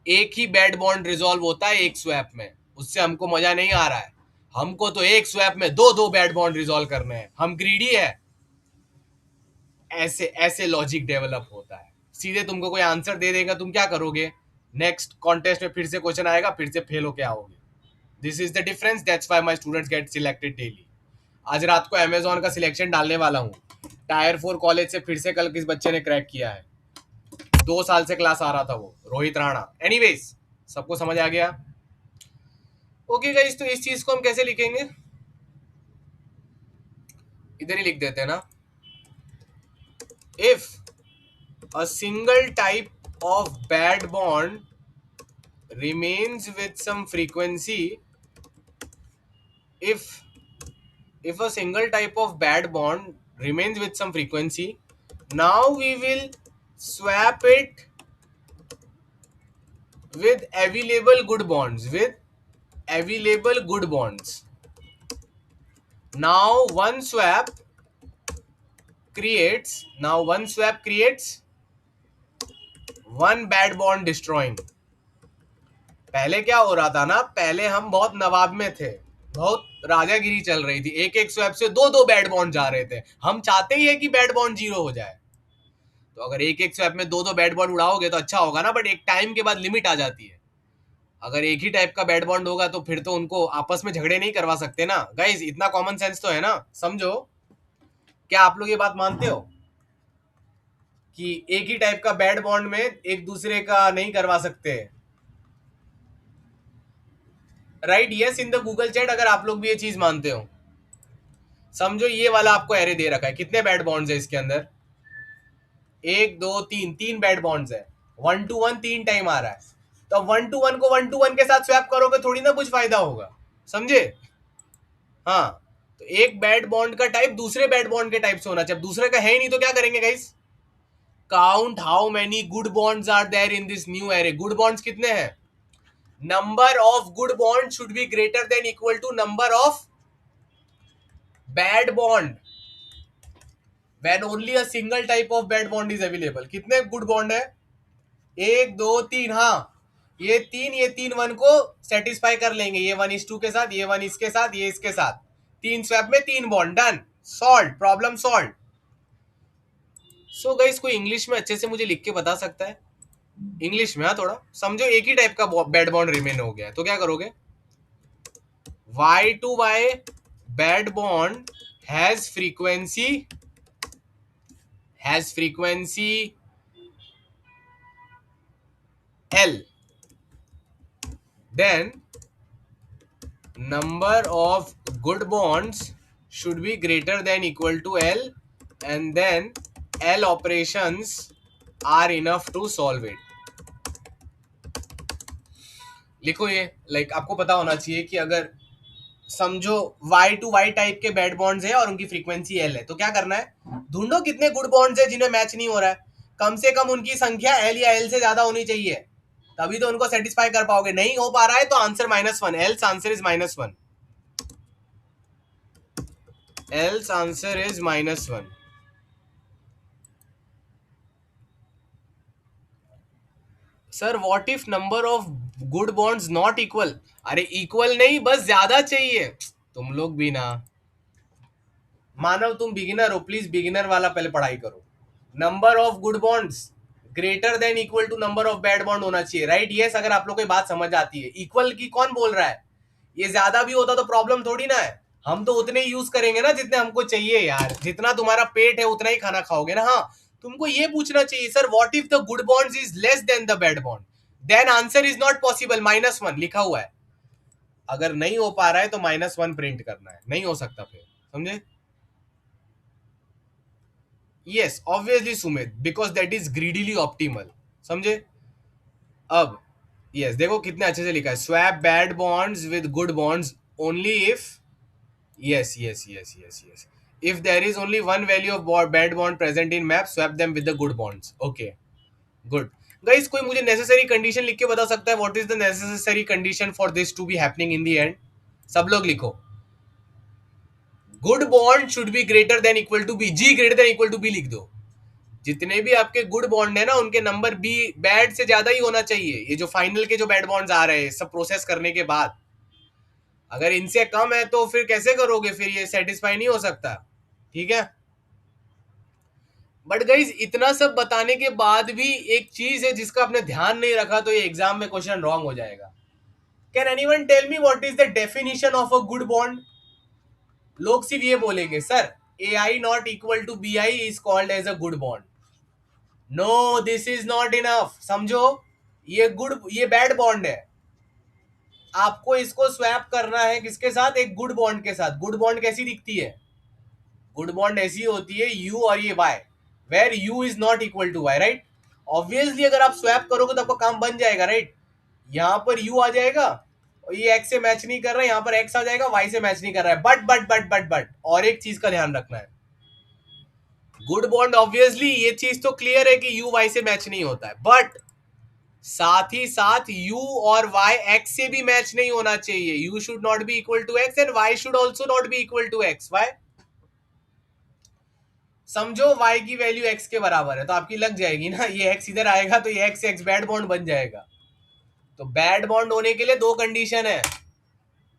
एक ही बैड बॉन्ड रिजॉल्व होता है एक स्वैप में. उससे हमको मजा नहीं आ रहा है. हमको तो एक स्वैप में दो दो बैड बॉन्ड रिजॉल्व करने हैं. हम ग्रीडी है. ऐसे ऐसे लॉजिक डेवलप होता है. सीधे तुमको कोई आंसर दे देगा, तुम क्या करोगे? नेक्स्ट कॉन्टेस्ट में फिर से क्वेश्चन आएगा, फिर से फेल होके आओगे. This is the difference. That's why my students get selected daily. आज रात को अमेजोन का सिलेक्शन डालने वाला हूँ. टायर 4 कॉलेज से फिर से कल किस बच्चे ने क्रैक किया है. 2 साल से क्लास आ रहा था वो, रोहित राणा. एनीवेज, सबको समझ आ गया? ओके गाइस, तो इस चीज को हम कैसे लिखेंगे? इधर ही लिख देते हैं ना. If a single type of bad bond remains with some frequency, if a single type of bad bond remains with some frequency, now we will swap it with available good bonds, now one swap creates one bad bond destroying. पहले क्या हो रहा था ना, पहले हम बहुत नवाब में थे. बहुत राजागिरी चल रही थी, एक एक स्वैप से दो दो बैड बॉन्ड जा रहे थे। हम चाहते ही है कि बैड बॉन्ड जीरो हो जाए, तो अगर एक एक स्वैप में दो दो बैड बॉन्ड उड़ाओगे तो अच्छा होगा ना, बट एक टाइम के बाद लिमिट आ जाती है। अगर एक ही टाइप का बैड बॉन्ड होगा तो फिर तो उनको आपस में झगड़े नहीं करवा सकते ना गाइस, इतना कॉमन सेंस तो है ना, समझो। क्या आप लोग ये बात मानते हो कि एक ही टाइप का बैड बॉन्ड में एक दूसरे का नहीं करवा सकते? Right, yes in the Google chat अगर आप लोग भी ये चीज मानते हो। समझो ये वाला आपको एरे दे रखा है, कितने बैड बॉन्ड्स है इसके अंदर? एक दो तीन, तीन बैड बॉन्ड्स है, वन टू वन तीन टाइम आ रहा है। तो वन टू वन को वन टू वन के साथ स्वैप करोगे थोड़ी ना कुछ फायदा होगा, समझे? हाँ, तो एक बैड बॉन्ड का टाइप दूसरे बैड बॉन्ड के टाइप से होना चाहिए, दूसरे का है ही नहीं तो क्या करेंगे guys? Count how many good bonds are there in this new array. Good bonds कितने हैं? Number of good bond should be greater than equal to number of bad bond when only a single type of bad bond is available। कितने good bond है? एक दो तीन, हाँ, ये तीन वन को सेटिस्फाई कर लेंगे, ये वन इस टू के साथ, ये वन इसके साथ, ये इसके साथ, तीन स्वैप में तीन bond, done, solve, problem solve. So guys कोई इंग्लिश में अच्छे से मुझे लिख के बता सकता है? इंग्लिश में, हाँ थोड़ा समझो। एक ही टाइप का बैड बॉन्ड रिमेन हो गया तो क्या करोगे? y to y bad bond has frequency L, then number of good bonds should be greater than equal to L, and then L operations are enough to solve it। लिखो ये, आपको पता होना चाहिए कि अगर समझो y टू y टाइप के बैड बॉन्ड्स है और उनकी फ्रीक्वेंसी L है, तो क्या करना है? ढूंढो कितने गुड बॉन्ड्स है जिन्हें मैच नहीं हो रहा है, कम से कम उनकी संख्या L या L से ज्यादा होनी चाहिए, तभी तो उनको सेटिस्फाई कर पाओगे। नहीं हो पा रहा है तो answer -1, else answer is -1, else answer is -1। Sir what if number of good bonds not equal? अरे इक्वल नहीं, बस ज्यादा चाहिए। तुम लोग भी ना, मानव तुम बिगिनर हो, प्लीज बिगिनर वाला पहले पढ़ाई करो। Number of good bonds greater than equal to number of bad bond होना चाहिए, राइट? यस अगर आप लोग को बात समझ आती है। इक्वल की कौन बोल रहा है? ये ज्यादा भी होता तो प्रॉब्लम थोड़ी ना है, हम तो उतने ही यूज करेंगे ना जितने हमको चाहिए यार, जितना तुम्हारा पेट है उतना ही खाना खाओगे ना। हाँ, तुमको ये पूछना चाहिए sir what if the good bonds is less than the bad bond, then answer is not possible, -1 लिखा हुआ है। अगर नहीं हो पा रहा है तो -1 प्रिंट करना है, नहीं हो सकता फिर, समझे? Yes obviously Sumit, because that is greedily optimal, समझे? अब यस देखो कितने अच्छे से लिखा है, swap bad bonds with good bonds only if, yes, if there is only one value of bad bond present in map, swap them with the good bonds। okay, good guys, कोई मुझे necessary condition लिख के बता सकता है? what is the necessary condition for this to be happening in the end? सब लोग लिखो, good bond should be greater than equal to B, G greater than equal to B लिख दो। जितने भी आपके गुड बॉन्ड है ना उनके नंबर बी बैड से ज्यादा ही होना चाहिए। ये जो फाइनल के जो बैड बॉन्ड्स आ रहे हैं सब प्रोसेस करने के बाद, अगर इनसे कम है तो फिर कैसे करोगे? फिर ये सेटिस्फाई नहीं हो सकता, ठीक है? बट गाइज इतना सब बताने के बाद भी एक चीज है जिसका आपने ध्यान नहीं रखा, तो ये एग्जाम में क्वेश्चन रॉन्ग हो जाएगा। Can anyone tell me what is the definition of a good bond? लोग सिर्फ ये बोलेंगे sir A I not equal to B I is called as a good bond. No, this is not enough. समझो ये bad bond है, आपको इसको swap करना है किसके साथ? एक गुड बॉन्ड के साथ। गुड बॉन्ड कैसी दिखती है? गुड बॉन्ड ऐसी होती है यू और ये Y, where U is not equal to Y, right? Obviously अगर आप स्वैप करोगे तो आपका काम बन जाएगा, राइट? यहां पर यू आ जाएगा और ये एक्स से मैच नहीं कर रहा है, यहां पर एक्स आ जाएगा, वाई से मैच नहीं कर रहा है। बट और एक चीज का ध्यान रखना है, गुड बॉन्ड ऑब्वियसली ये चीज तो क्लियर है कि यू वाई से मैच नहीं होता है, बट साथ ही साथ u और y x से भी मैच नहीं होना चाहिए। u should not be equal to x and y should also not be equal to x। y समझो y की वैल्यू x के बराबर है तो आपकी लग जाएगी ना, ये x इधर आएगा तो ये x बैड बॉन्ड बन जाएगा। तो बैड बॉन्ड होने के लिए दो कंडीशन है,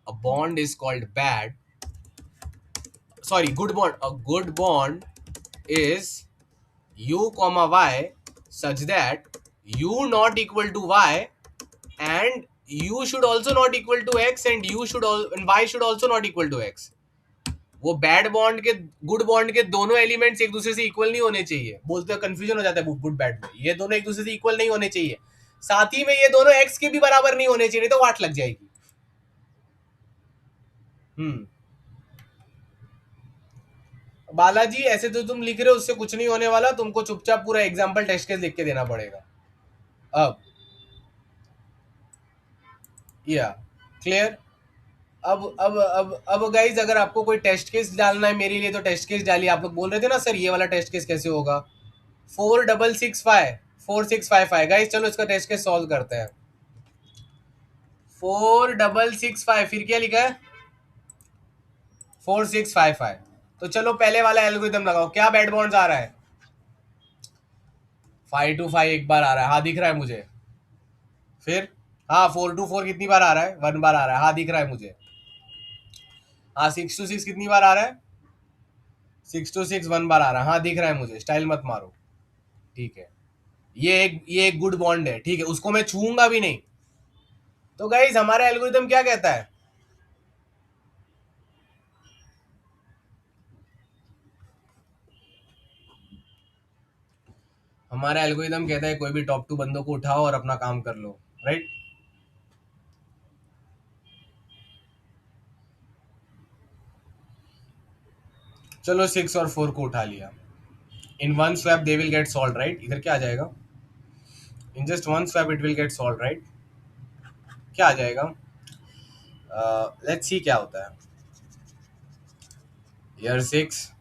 a bond is called bad. Sorry, good bond. A good bond is u comma y such that u not equal to y and u should also not equal to x and and y should also not equal to x. वो bad bond के good bond के दोनों elements एक दूसरे से equal नहीं होने चाहिए. बोलते कंफ्यूजन हो जाता है गुड बैड में. ये दोनों एक दूसरे से इक्वल नहीं होने चाहिए. साथ ही में ये दोनों एक्स के भी बराबर नहीं होने चाहिए, नहीं तो वाट लग जाएगी. बालाजी ऐसे तो तुम लिख रहे हो, उससे कुछ नहीं होने वाला. तुमको चुपचाप पूरा एग्जाम्पल टेस्ट केस लिख के देना पड़ेगा. अब या क्लियर. अब गाइज अगर आपको कोई टेस्ट केस डालना है मेरे लिए तो टेस्ट केस डालिए. आप लोग बोल रहे थे ना सर ये वाला टेस्ट केस कैसे होगा. 4665 गाइज. चलो इसका टेस्ट केस सॉल्व करते हैं. 4665 फिर क्या लिखा है 4655. तो चलो पहले वाला एल्गोरिथम लगाओ. क्या बैड बॉन्ड्स आ रहा है 525 एक बार आ रहा है. हाँ दिख रहा है मुझे. फिर हाँ 424 कितनी बार आ रहा है 1 बार आ रहा है. हाँ दिख रहा है मुझे. हाँ 626 कितनी बार आ रहा है 626 1 बार आ रहा है. हाँ दिख रहा है मुझे. स्टाइल मत मारो. ठीक है. ये एक गुड बॉन्ड है. ठीक है उसको मैं छूंगा भी नहीं. तो गाइज हमारा एल्गोरिथम क्या कहता है हमारा एल्गोरिथम कहता है कोई भी टॉप 2 बंदों को उठाओ और अपना काम कर लो. राइट. चलो 6 और 4 को उठा लिया. In one swap they will get solve. Right. इधर क्या आ जाएगा इन just one swap it will get solve. Right. क्या आ जाएगा लेट्स सी क्या होता है. Year 6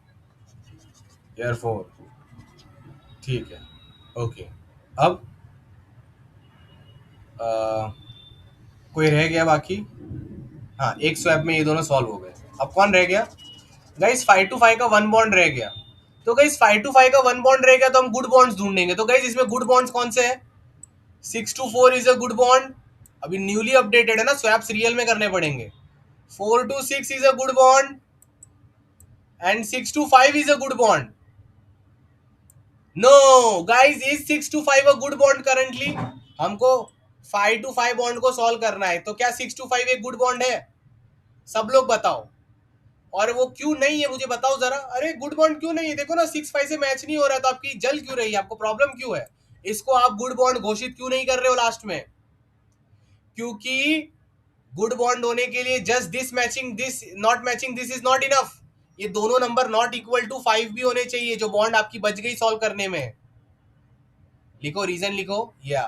year 4. ठीक है. ओके. अब कोई रह गया बाकी. हाँ एक स्वैप में ये दोनों सॉल्व हो गए. अब कौन रह गया गाइस 5 to 5 का 1 बॉन्ड रह गया. तो गाइस 5 to 5 का 1 बॉन्ड रह गया तो हम गुड बॉन्ड्स ढूंढेंगे. तो गाइस इसमें गुड बॉन्ड्स कौन से हैं 6 to 4 is a good bond. अभी न्यूली अपडेटेड है ना स्वैप्स रियल में करने पड़ेंगे. 4 to 6 is a good bond and 6 to 5 is a good bond. No guys is 6 to 5 a good bond currently. हमको 5 to 5 बॉन्ड को सॉल्व करना है. तो क्या 6 to 5 एक गुड बॉन्ड है सब लोग बताओ. और वो क्यों नहीं है मुझे बताओ जरा. अरे गुड बॉन्ड क्यों नहीं है देखो ना 6 5 से मैच नहीं हो रहा. तो आपकी जल क्यों रही है आपको प्रॉब्लम क्यों है. इसको आप गुड बॉन्ड घोषित क्यों नहीं कर रहे हो लास्ट में. क्योंकि गुड बॉन्ड होने के लिए just this matching this is not enough. ये दोनों नंबर नॉट इक्वल टू 5 भी होने चाहिए जो बॉन्ड आपकी बच गई सॉल्व करने में. लिखो रीजन लिखो. या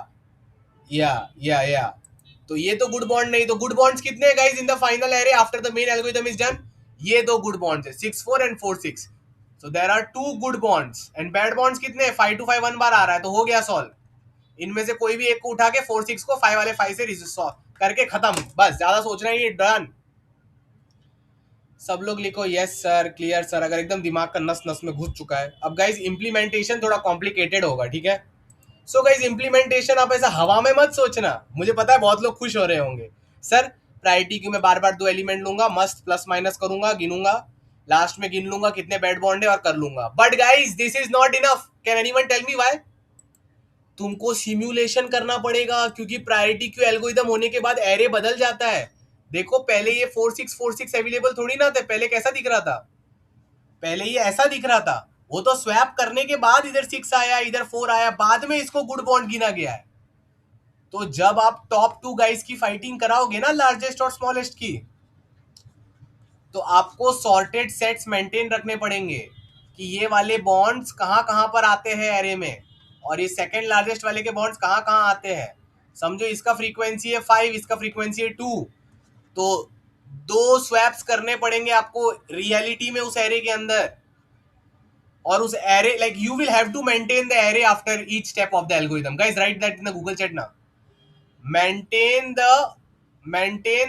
तो ये तो गुड बॉन्ड नहीं. तो गुड बॉन्ड्स कितने हैं guys in the final array after the main algorithm is done. ये दो गुड बॉन्ड्स है 6 4 and 4 6. So there are 2 good bonds. And bad bonds कितने हैं 5 to 5 1 बार आ रहा है. तो हो गया सॉल्व. इनमें से कोई भी एक को उठा के 4 6 को 5 वाले 5 से सॉल्व करके खत्म. बस ज्यादा सोचना ही नहीं. डन. सब लोग लिखो यस सर क्लियर सर अगर एकदम दिमाग का नस नस में घुस चुका है. अब गाइज इंप्लीमेंटेशन थोड़ा कॉम्प्लिकेटेड होगा. ठीक है. सो गाइज इंप्लीमेंटेशन आप ऐसा हवा में मत सोचना. मुझे पता है बहुत लोग खुश हो रहे होंगे सर प्रायोरिटी क्यों मैं बार बार 2 एलिमेंट लूंगा मस्त प्लस माइनस करूंगा गिनूंगा लास्ट में गिन लूंगा कितने बैड बॉन्ड है और कर लूंगा. But guys this is not enough. Can anyone tell me why. तुमको सिमुलेशन करना पड़ेगा क्योंकि प्रायोरिटी क्यू एल्गोरिथम होने के बाद एरे बदल जाता है. देखो पहले ये 4 6 4 6 अवेलेबल थोड़ी ना थे. पहले कैसा दिख रहा था पहले ये ऐसा दिख रहा था. वो तो स्वैप करने के बाद इधर 6 आया इधर 4 आया बाद में इसको गुड बॉन्ड गिना गया है. तो जब आप टॉप 2 गाइस की फाइटिंग कराओगे ना लार्जेस्ट और स्मॉलेस्ट की तो आपको सॉर्टेड सेट्स मेंटेन रखने पड़ेंगे कि ये वाले बॉन्ड्स कहाँ कहाँ पर आते हैं एरे में और ये सेकंड लार्जेस्ट वाले के बॉन्ड्स कहाँ कहाँ आते हैं. समझो इसका फ्रीक्वेंसी है 5 इसका फ्रीक्वेंसी है 2. तो 2 स्वैप्स करने पड़ेंगे आपको रियलिटी में उस एरे के अंदर. और उस array like you will have to maintain the array after each step of the algorithm. Guys write that in the Google chat ना. Maintain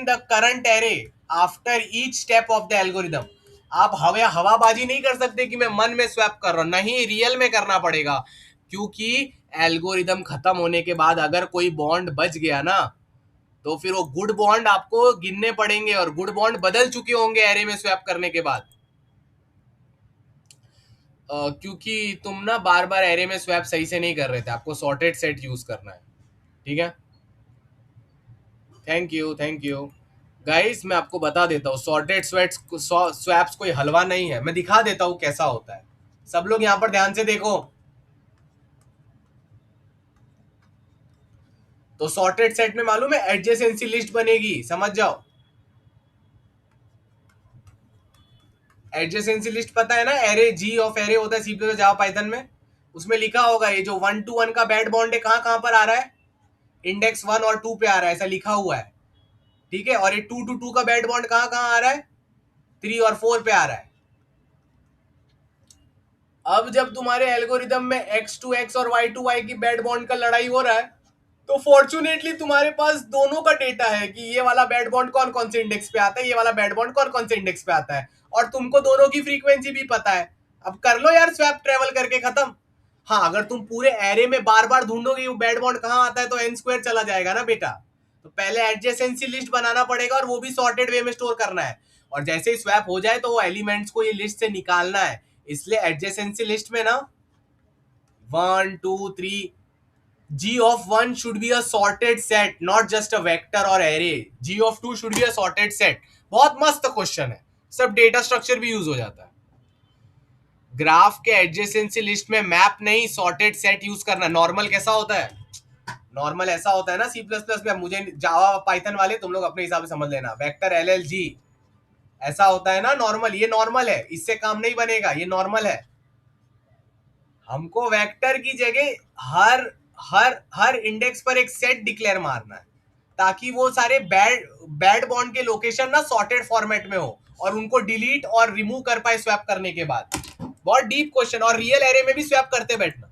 the current array after each step of the algorithm. आप हवाबाजी नहीं कर सकते कि मैं मन में स्वैप कर रहा हूं. नहीं रियल में करना पड़ेगा क्योंकि एल्गोरिथम खत्म होने के बाद अगर कोई बॉन्ड बच गया ना तो फिर वो गुड बॉन्ड आपको गिनने पड़ेंगे और गुड बॉन्ड बदल चुके होंगे एरे में स्वैप करने के बाद। क्योंकि तुम ना बार बार एरे में स्वैप सही से नहीं कर रहे थे, आपको सॉर्टेड सेट यूज करना है। ठीक है, thank you thank you. Guys मैं आपको बता देता हूँ, सॉर्टेड स्वैप्स कोई हलवा नहीं है, मैं दिखा देता हूँ कैसा होता है। सब लोग यहाँ पर ध्यान से देखो। तो सॉर्टेड सेट में मालूम है एडजेसेंसी लिस्ट बनेगी, समझ जाओ। एडजेसेंसी लिस्ट पता है ना, एरे जी ऑफ एरे होता है सी प्लस जावा पाइथन में, उसमें लिखा होगा ये जो 1 to 1 का बैड बॉन्ड है कहाँ कहाँ पर आ रहा है, इंडेक्स 1 और 2 पे आ रहा है, ऐसा लिखा हुआ है। ठीक है, और ये 2 to 2 का बैड बॉन्ड कहाँ कहाँ आ रहा है, 3 और 4 पे आ रहा है। अब जब तुम्हारे एल्गोरिदम में x to x और y to y की बैड बॉन्ड का लड़ाई हो रहा है, तो फॉर्चुनेटली तुम्हारे पास दोनों का डेटा है कि ये वाला बैड बॉन्ड कौन कौन से इंडेक्स पे आता है, ये वाला बैड बॉन्ड कौन कौन से इंडेक्स पे आता है, और तुमको दोनों की फ्रीक्वेंसी भी पता है। अब कर लो यार स्वैप ट्रेवल करके खत्म। हाँ, अगर तुम पूरे एरे में बार बार ढूंढोगे वो बैड बॉन्ड कहाँ आता है तो n² चला जाएगा ना बेटा। तो पहले एडजेसेंसी लिस्ट बनाना पड़ेगा और वो भी सॉर्टेड वे में स्टोर करना है, और जैसे ही स्वैप हो जाए तो वो एलिमेंट्स को ये लिस्ट से निकालना है। इसलिए एडजेसेंसी लिस्ट में ना 1 2 3 G of 1 should be a sorted set, not just a vector or array. G of 2 should be a sorted set. बहुत मस्त क्वेश्चन है, सब डेटा स्ट्रक्चर भी यूज हो जाता है। ग्राफ के एडजेसेंसी लिस्ट में मैप नहीं सॉर्टेड सेट यूज करना। नॉर्मल कैसा होता है, नॉर्मल ऐसा होता है ना सी प्लस प्लस में, मुझे जावा पाइथन वाले तुम लोग अपने हिसाब से समझ लेना, वेक्टर LLG ऐसा होता है ना नॉर्मल, ये नॉर्मल है, इससे काम नहीं बनेगा, ये नॉर्मल है। हमको वेक्टर की जगह हर हर हर इंडेक्स पर एक सेट डिक्लेयर मारना है, ताकि वो सारे बैड बॉन्ड के लोकेशन ना सॉर्टेड फॉर्मेट में हो और उनको डिलीट और रिमूव कर पाए स्वैप करने के बाद। बहुत डीप क्वेश्चन, और रियल एरे में भी स्वैप करते बैठना।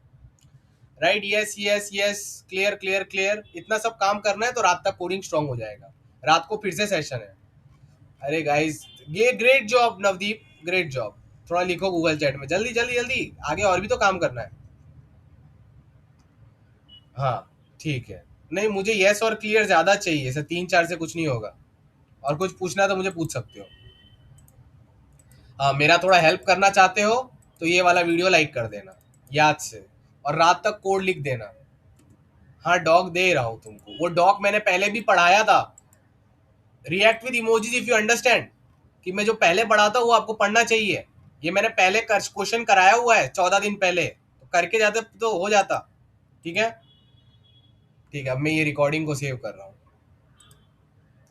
Right, yes yes yes, clear clear clear. इतना सब काम करना है तो रात तक कोडिंग स्ट्रांग हो जाएगा। रात को फिर से सेशन है। अरे गाइस, ये great job Navdeep, great job. थोड़ा लिखो गूगल चैट में, जल्दी जल्दी जल्दी, आगे और भी तो काम करना है। हाँ ठीक है, नहीं मुझे यस और क्लियर ज्यादा चाहिए, ऐसे 3 4 से कुछ नहीं होगा। और कुछ पूछना है तो मुझे पूछ सकते हो। हाँ, मेरा थोड़ा हेल्प करना चाहते हो तो ये वाला वीडियो लाइक कर देना याद से, और रात तक कोड लिख देना। हाँ डॉक दे रहा हूँ तुमको, वो डॉक मैंने पहले भी पढ़ाया था, react with emojis if you understand, कि मैं जो पहले पढ़ा था वो आपको पढ़ना चाहिए। ये मैंने पहले क्वेश्चन कराया हुआ है 14 दिन पहले, तो करके जाते तो हो जाता। ठीक है ठीक है, अब मैं ये रिकॉर्डिंग को सेव कर रहा हूँ।